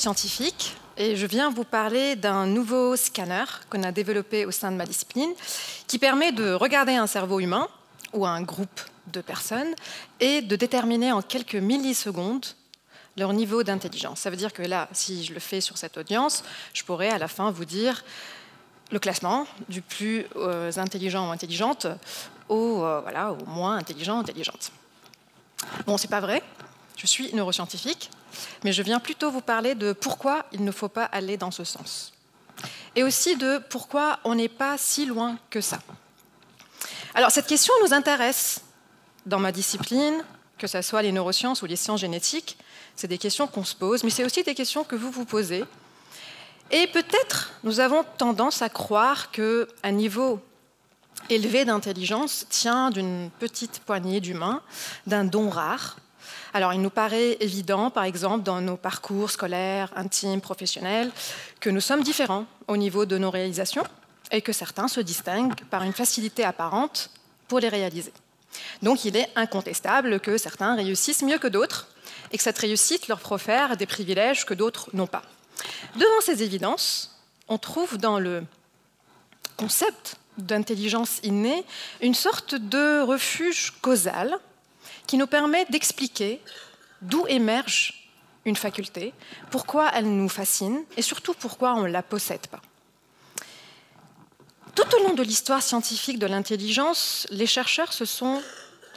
neuroscientifique et je viens vous parler d'un nouveau scanner qu'on a développé au sein de ma discipline qui permet de regarder un cerveau humain ou un groupe de personnes et de déterminer en quelques millisecondes leur niveau d'intelligence. Ça veut dire que là, si je le fais sur cette audience, je pourrais à la fin vous dire le classement du plus intelligent ou intelligente au moins intelligent ou intelligente. Bon, c'est pas vrai, je suis neuroscientifique, mais je viens plutôt vous parler de pourquoi il ne faut pas aller dans ce sens. Et aussi de pourquoi on n'est pas si loin que ça. Alors, cette question nous intéresse dans ma discipline, que ce soit les neurosciences ou les sciences génétiques. C'est des questions qu'on se pose, mais c'est aussi des questions que vous vous posez. Et peut-être nous avons tendance à croire qu'un niveau élevé d'intelligence tient d'une petite poignée d'humains, d'un don rare. Alors, il nous paraît évident, par exemple, dans nos parcours scolaires, intimes, professionnels, que nous sommes différents au niveau de nos réalisations et que certains se distinguent par une facilité apparente pour les réaliser. Donc, il est incontestable que certains réussissent mieux que d'autres et que cette réussite leur profère des privilèges que d'autres n'ont pas. Devant ces évidences, on trouve dans le concept d'intelligence innée une sorte de refuge causal qui nous permet d'expliquer d'où émerge une faculté, pourquoi elle nous fascine et surtout pourquoi on ne la possède pas. Tout au long de l'histoire scientifique de l'intelligence, les chercheurs se sont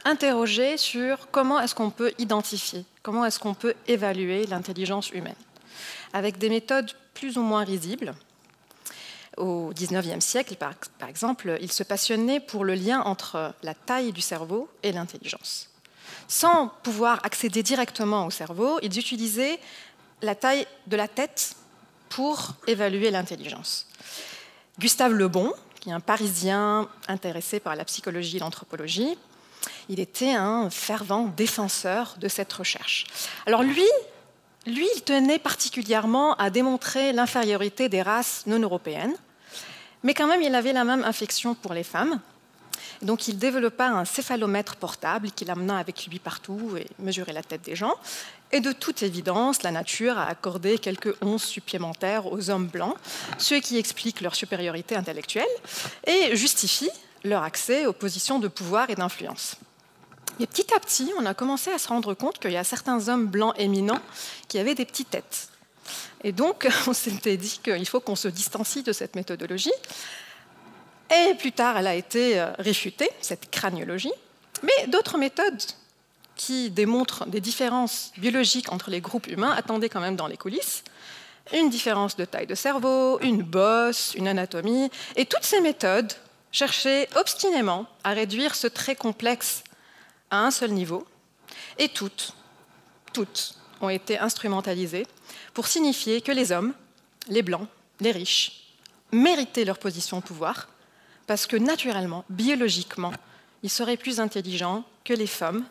interrogés sur comment est-ce qu'on peut identifier, comment est-ce qu'on peut évaluer l'intelligence humaine, avec des méthodes plus ou moins risibles. Au XIXe siècle, par exemple, ils se passionnaient pour le lien entre la taille du cerveau et l'intelligence. Sans pouvoir accéder directement au cerveau, ils utilisaient la taille de la tête pour évaluer l'intelligence. Gustave Le Bon, qui est un Parisien intéressé par la psychologie et l'anthropologie, il était un fervent défenseur de cette recherche. Alors lui, il tenait particulièrement à démontrer l'infériorité des races non européennes, mais quand même, il avait la même affection pour les femmes. Donc, il développa un céphalomètre portable qu'il amena avec lui partout et mesurait la tête des gens. Et de toute évidence, la nature a accordé quelques onces supplémentaires aux hommes blancs, ce qui explique leur supériorité intellectuelle et justifie leur accès aux positions de pouvoir et d'influence. Et petit à petit, on a commencé à se rendre compte qu'il y a certains hommes blancs éminents qui avaient des petites têtes. Et donc, on s'était dit qu'il faut qu'on se distancie de cette méthodologie. Et plus tard, elle a été réfutée, cette craniologie. Mais d'autres méthodes qui démontrent des différences biologiques entre les groupes humains attendaient quand même dans les coulisses. Une différence de taille de cerveau, une bosse, une anatomie. Et toutes ces méthodes cherchaient obstinément à réduire ce trait complexe à un seul niveau. Et toutes ont été instrumentalisées pour signifier que les hommes, les blancs, les riches, méritaient leur position de pouvoir parce que naturellement, biologiquement, ils seraient plus intelligents que les femmes,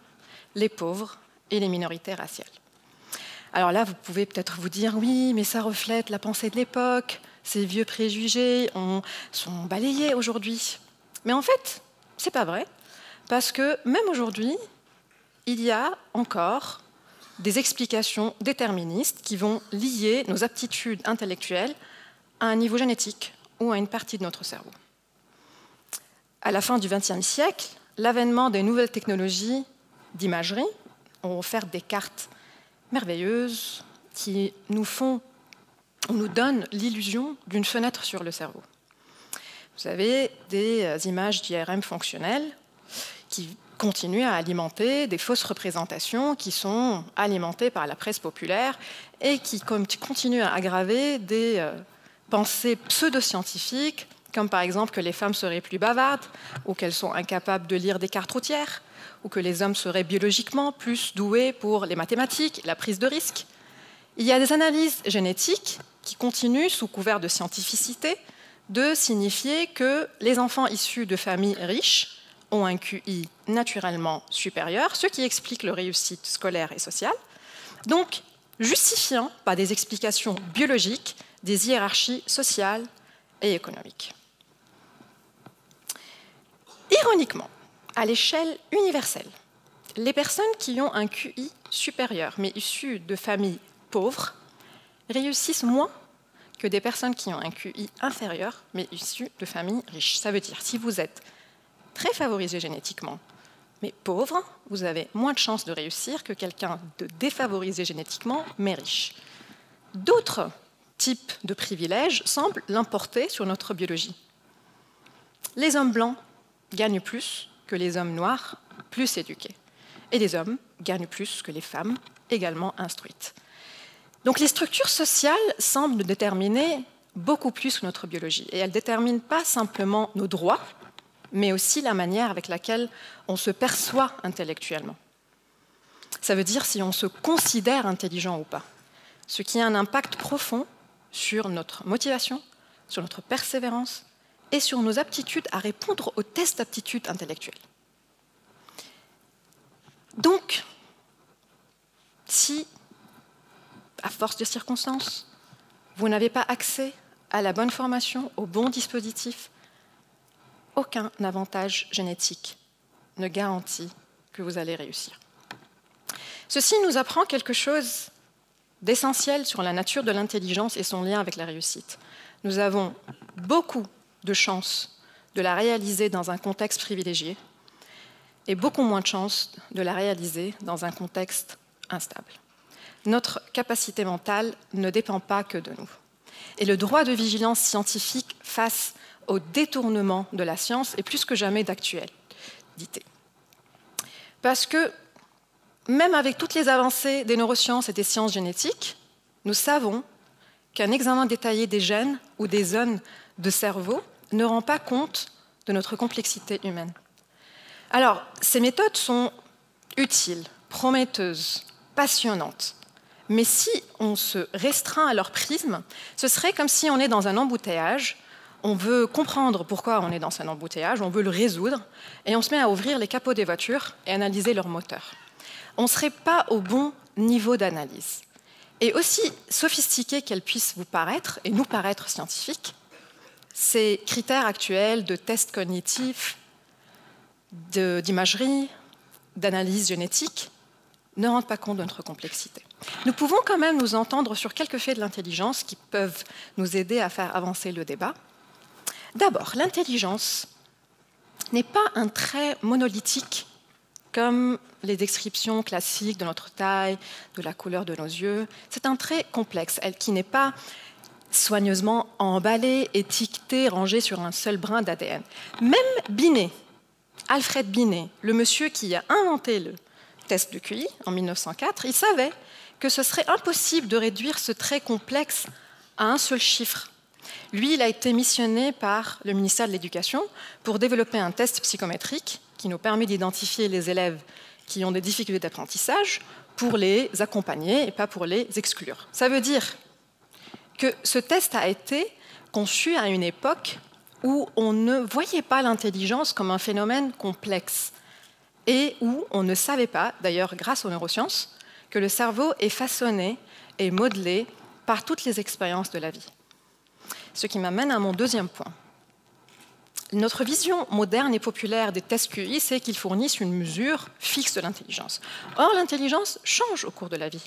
les pauvres et les minorités raciales. Alors là, vous pouvez peut-être vous dire « oui, mais ça reflète la pensée de l'époque, ces vieux préjugés sont balayés aujourd'hui ». Mais en fait, ce n'est pas vrai, parce que même aujourd'hui, il y a encore des explications déterministes qui vont lier nos aptitudes intellectuelles à un niveau génétique ou à une partie de notre cerveau. À la fin du XXe siècle, l'avènement des nouvelles technologies d'imagerie ont offert des cartes merveilleuses qui nous donnent l'illusion d'une fenêtre sur le cerveau. Vous avez des images d'IRM fonctionnelles qui continuent à alimenter des fausses représentations qui sont alimentées par la presse populaire et qui continuent à aggraver des pensées pseudo-scientifiques, comme par exemple que les femmes seraient plus bavardes, ou qu'elles sont incapables de lire des cartes routières, ou que les hommes seraient biologiquement plus doués pour les mathématiques et la prise de risque. Il y a des analyses génétiques qui continuent, sous couvert de scientificité, de signifier que les enfants issus de familles riches ont un QI naturellement supérieur, ce qui explique leur réussite scolaire et sociale, donc justifiant par des explications biologiques des hiérarchies sociales et économiques. Ironiquement, à l'échelle universelle, les personnes qui ont un QI supérieur, mais issues de familles pauvres, réussissent moins que des personnes qui ont un QI inférieur, mais issues de familles riches. Ça veut dire, si vous êtes très favorisé génétiquement, mais pauvre, vous avez moins de chances de réussir que quelqu'un de défavorisé génétiquement, mais riche. D'autres types de privilèges semblent l'emporter sur notre biologie. Les hommes blancs gagnent plus que les hommes noirs, plus éduqués. Et les hommes gagnent plus que les femmes, également instruites. Donc les structures sociales semblent déterminer beaucoup plus que notre biologie. Et elles ne déterminent pas simplement nos droits, mais aussi la manière avec laquelle on se perçoit intellectuellement. Ça veut dire si on se considère intelligent ou pas, ce qui a un impact profond sur notre motivation, sur notre persévérance et sur nos aptitudes à répondre aux tests d'aptitude intellectuelle. Donc, si, à force de circonstances, vous n'avez pas accès à la bonne formation, au bon dispositif, aucun avantage génétique ne garantit que vous allez réussir. Ceci nous apprend quelque chose d'essentiel sur la nature de l'intelligence et son lien avec la réussite. Nous avons beaucoup de chances de la réaliser dans un contexte privilégié et beaucoup moins de chances de la réaliser dans un contexte instable. Notre capacité mentale ne dépend pas que de nous. Et le droit de vigilance scientifique face au détournement de la science est plus que jamais d'actualité. Parce que même avec toutes les avancées des neurosciences et des sciences génétiques, nous savons qu'un examen détaillé des gènes ou des zones de cerveau ne rend pas compte de notre complexité humaine. Alors, ces méthodes sont utiles, prometteuses, passionnantes. Mais si on se restreint à leur prisme, ce serait comme si on est dans un embouteillage, on veut comprendre pourquoi on est dans un embouteillage, on veut le résoudre, et on se met à ouvrir les capots des voitures et analyser leur moteur. On ne serait pas au bon niveau d'analyse. Et aussi sophistiqués qu'elles puissent vous paraître, et nous paraître scientifiques, ces critères actuels de tests cognitifs, d'imagerie, d'analyse génétique, ne rendent pas compte de notre complexité. Nous pouvons quand même nous entendre sur quelques faits de l'intelligence qui peuvent nous aider à faire avancer le débat. D'abord, l'intelligence n'est pas un trait monolithique comme les descriptions classiques de notre taille, de la couleur de nos yeux. C'est un trait complexe, qui n'est pas soigneusement emballé, étiqueté, rangé sur un seul brin d'ADN. Même Binet, Alfred Binet, le monsieur qui a inventé le test de QI en 1904, il savait que ce serait impossible de réduire ce trait complexe à un seul chiffre. Lui, il a été missionné par le ministère de l'Éducation pour développer un test psychométrique qui nous permet d'identifier les élèves qui ont des difficultés d'apprentissage pour les accompagner et pas pour les exclure. Ça veut dire que ce test a été conçu à une époque où on ne voyait pas l'intelligence comme un phénomène complexe et où on ne savait pas, d'ailleurs grâce aux neurosciences, que le cerveau est façonné et modelé par toutes les expériences de la vie. Ce qui m'amène à mon deuxième point. Notre vision moderne et populaire des tests QI, c'est qu'ils fournissent une mesure fixe de l'intelligence. Or, l'intelligence change au cours de la vie.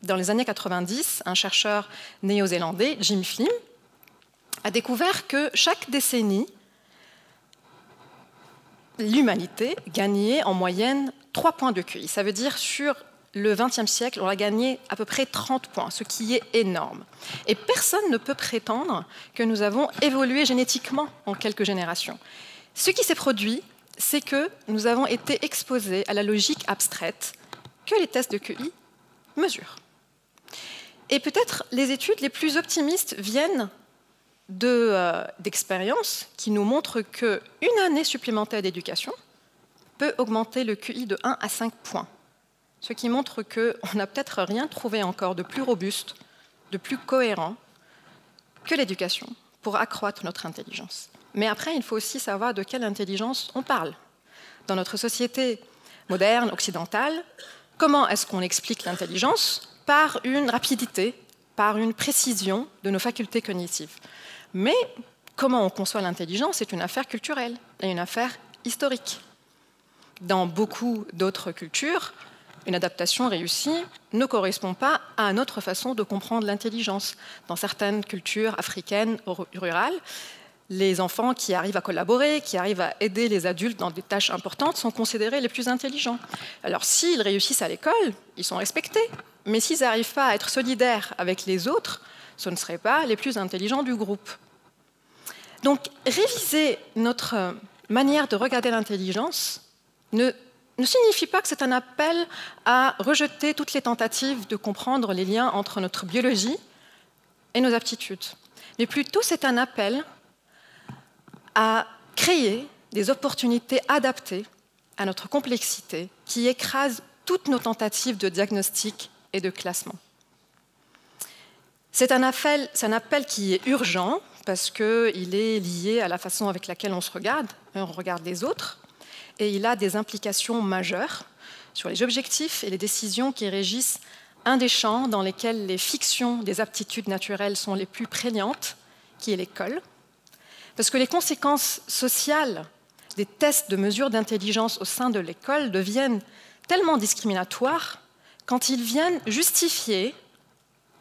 Dans les années 90, un chercheur néo-zélandais, Jim Flynn, a découvert que chaque décennie, l'humanité gagnait en moyenne 3 points de QI. Ça veut dire sur le XXe siècle, on a gagné à peu près 30 points, ce qui est énorme. Et personne ne peut prétendre que nous avons évolué génétiquement en quelques générations. Ce qui s'est produit, c'est que nous avons été exposés à la logique abstraite que les tests de QI mesurent. Et peut-être les études les plus optimistes viennent d'expériences qui nous montrent qu'une année supplémentaire d'éducation peut augmenter le QI de 1 à 5 points. Ce qui montre qu'on n'a peut-être rien trouvé encore de plus robuste, de plus cohérent que l'éducation pour accroître notre intelligence. Mais après, il faut aussi savoir de quelle intelligence on parle. Dans notre société moderne, occidentale, comment est-ce qu'on explique l'intelligence? Par une rapidité, par une précision de nos facultés cognitives. Mais comment on conçoit l'intelligence, c'est une affaire culturelle et une affaire historique. Dans beaucoup d'autres cultures, une adaptation réussie ne correspond pas à notre façon de comprendre l'intelligence. Dans certaines cultures africaines rurales, les enfants qui arrivent à collaborer, qui arrivent à aider les adultes dans des tâches importantes sont considérés les plus intelligents. Alors s'ils réussissent à l'école, ils sont respectés. Mais s'ils n'arrivent pas à être solidaires avec les autres, ce ne seraient pas les plus intelligents du groupe. Donc réviser notre manière de regarder l'intelligence ne signifie pas que c'est un appel à rejeter toutes les tentatives de comprendre les liens entre notre biologie et nos aptitudes. Mais plutôt, c'est un appel à créer des opportunités adaptées à notre complexité qui écrasent toutes nos tentatives de diagnostic et de classement. C'est un appel qui est urgent parce qu'il est lié à la façon avec laquelle on se regarde, on regarde les autres, et il a des implications majeures sur les objectifs et les décisions qui régissent un des champs dans lesquels les fictions des aptitudes naturelles sont les plus prégnantes, qui est l'école. Parce que les conséquences sociales des tests de mesure d'intelligence au sein de l'école deviennent tellement discriminatoires quand ils viennent justifier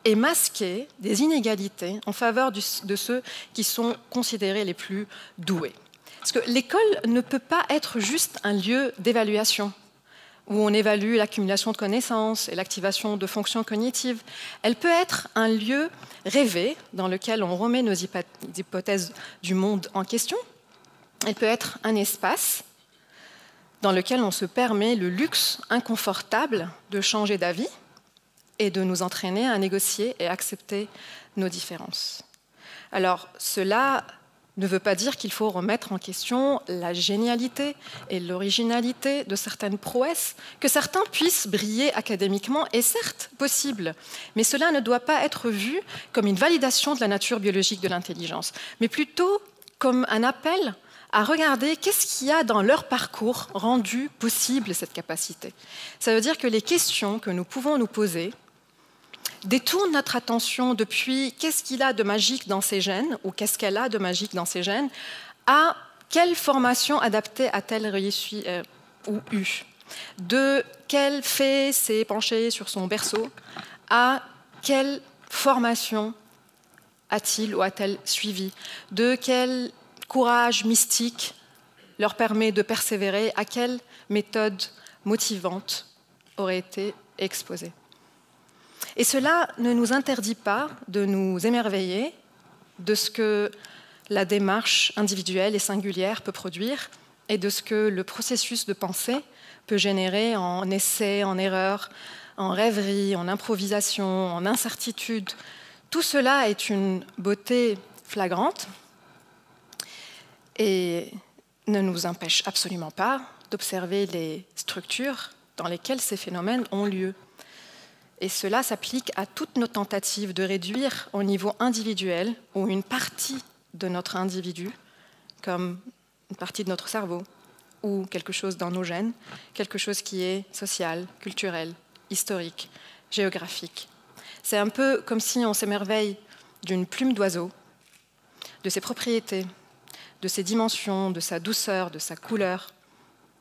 et masquer des inégalités en faveur de ceux qui sont considérés les plus doués. Parce que l'école ne peut pas être juste un lieu d'évaluation où on évalue l'accumulation de connaissances et l'activation de fonctions cognitives. Elle peut être un lieu rêvé dans lequel on remet nos hypothèses du monde en question. Elle peut être un espace dans lequel on se permet le luxe inconfortable de changer d'avis et de nous entraîner à négocier et accepter nos différences. Alors, cela ne veut pas dire qu'il faut remettre en question la génialité et l'originalité de certaines prouesses, que certains puissent briller académiquement est certes possible, mais cela ne doit pas être vu comme une validation de la nature biologique de l'intelligence, mais plutôt comme un appel à regarder qu'est-ce qu'il y a dans leur parcours rendu possible cette capacité. Ça veut dire que les questions que nous pouvons nous poser détourne notre attention depuis qu'est-ce qu'il a de magique dans ses gènes ou qu'est-ce qu'elle a de magique dans ses gènes à quelle formation adaptée a-t-elle réussi ou eu, de quel fait s'est penché sur son berceau à quelle formation a-t-il ou a-t-elle suivi, de quel courage mystique leur permet de persévérer, à quelle méthode motivante aurait été exposée. Et cela ne nous interdit pas de nous émerveiller de ce que la démarche individuelle et singulière peut produire et de ce que le processus de pensée peut générer en essais, en erreurs, en rêverie, en improvisation, en incertitude. Tout cela est une beauté flagrante et ne nous empêche absolument pas d'observer les structures dans lesquelles ces phénomènes ont lieu. Et cela s'applique à toutes nos tentatives de réduire au niveau individuel ou une partie de notre individu, comme une partie de notre cerveau, ou quelque chose dans nos gènes, quelque chose qui est social, culturel, historique, géographique. C'est un peu comme si on s'émerveille d'une plume d'oiseau, de ses propriétés, de ses dimensions, de sa douceur, de sa couleur,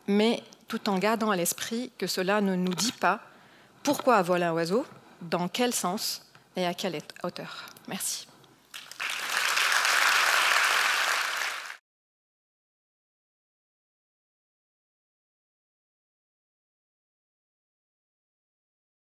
mais tout en gardant à l'esprit que cela ne nous dit pas pourquoi vole un oiseau, dans quel sens et à quelle hauteur. Merci.